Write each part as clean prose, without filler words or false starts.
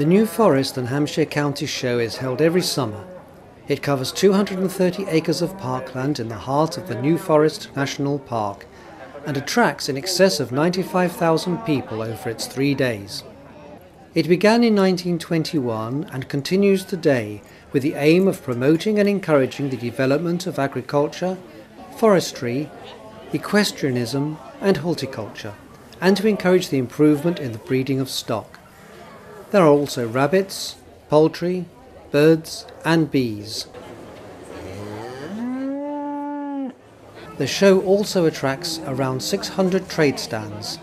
The New Forest and Hampshire County Show is held every summer. It covers 230 acres of parkland in the heart of the New Forest National Park and attracts in excess of 95,000 people over its 3 days. It began in 1921 and continues today with the aim of promoting and encouraging the development of agriculture, forestry, equestrianism and horticulture, and to encourage the improvement in the breeding of stock. There are also rabbits, poultry, birds and bees. The show also attracts around 600 trade stands.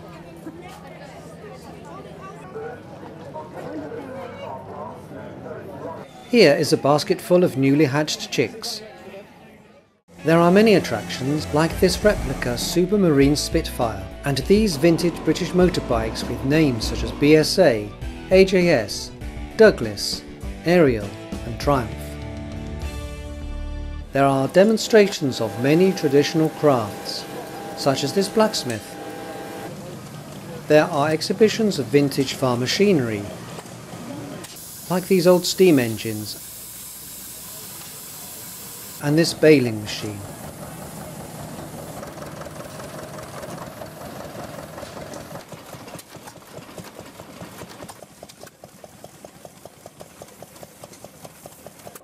Here is a basket full of newly hatched chicks. There are many attractions like this replica Supermarine Spitfire and these vintage British motorbikes with names such as BSA, AJS, Douglas, Ariel and Triumph. There are demonstrations of many traditional crafts, such as this blacksmith. There are exhibitions of vintage farm machinery, like these old steam engines and this baling machine.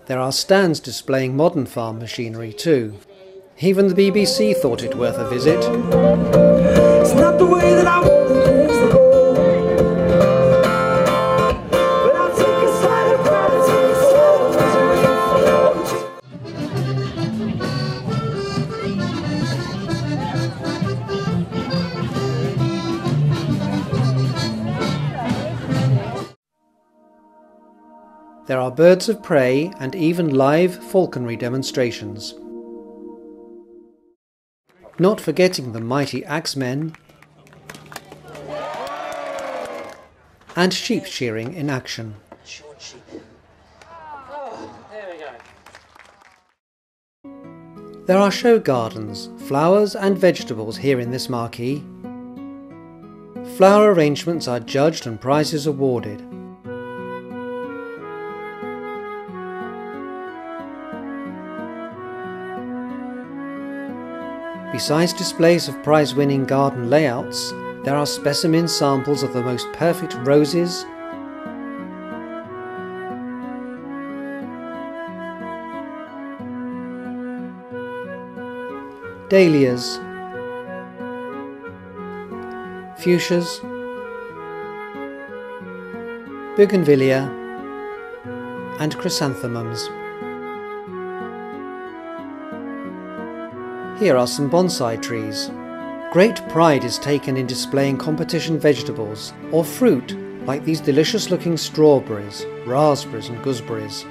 There are stands displaying modern farm machinery too. Even the BBC thought it worth a visit. It's not the way that I want to live the goal. But I'll take a side of gratitude, a side of There are birds of prey and even live falconry demonstrations. Not forgetting the mighty axemen and sheep shearing in action. There are show gardens, flowers and vegetables here in this marquee. Flower arrangements are judged and prizes awarded. Besides displays of prize-winning garden layouts, there are specimen samples of the most perfect roses, dahlias, fuchsias, bougainvillea and chrysanthemums. Here are some bonsai trees. Great pride is taken in displaying competition vegetables or fruit like these delicious looking strawberries, raspberries and gooseberries.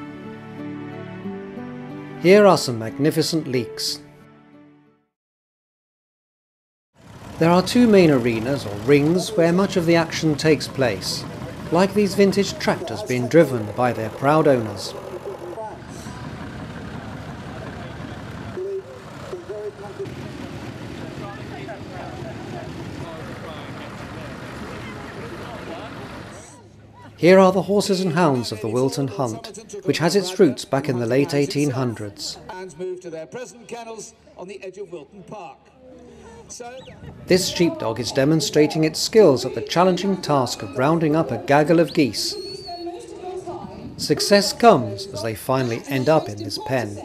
Here are some magnificent leeks. There are two main arenas or rings where much of the action takes place, like these vintage tractors being driven by their proud owners. Here are the horses and hounds of the Wilton Hunt, which has its roots back in the late 1800s. This sheepdog is demonstrating its skills at the challenging task of rounding up a gaggle of geese. Success comes as they finally end up in this pen.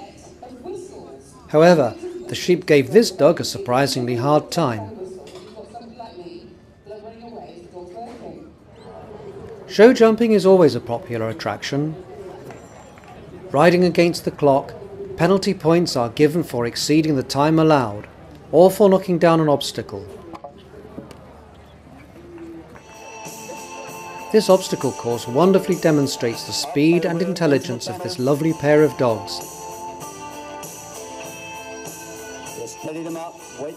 However, the sheep gave this dog a surprisingly hard time. Show jumping is always a popular attraction. Riding against the clock, penalty points are given for exceeding the time allowed, or for knocking down an obstacle. This obstacle course wonderfully demonstrates the speed and intelligence of this lovely pair of dogs. Just steady them up, wait,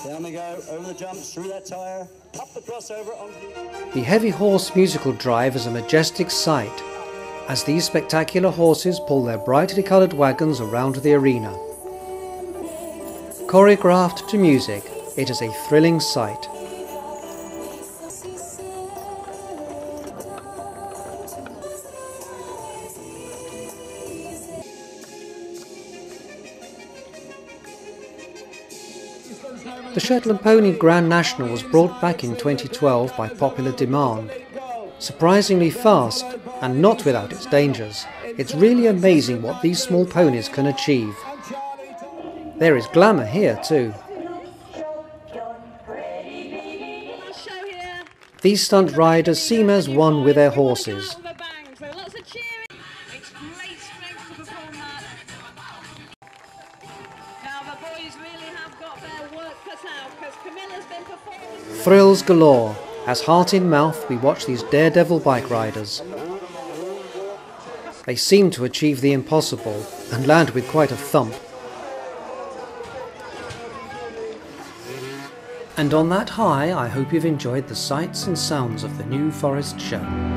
down they go, over the jumps, through that tyre, up the crossover, onto The Heavy Horse musical drive is a majestic sight, as these spectacular horses pull their brightly coloured wagons around the arena. Choreographed to music, it is a thrilling sight. The Shetland Pony Grand National was brought back in 2012 by popular demand. Surprisingly fast and not without its dangers, it's really amazing what these small ponies can achieve. There is glamour here too. These stunt riders seem as one with their horses. Thrills galore, as heart in mouth we watch these daredevil bike riders. They seem to achieve the impossible and land with quite a thump. And on that high, I hope you've enjoyed the sights and sounds of the New Forest Show.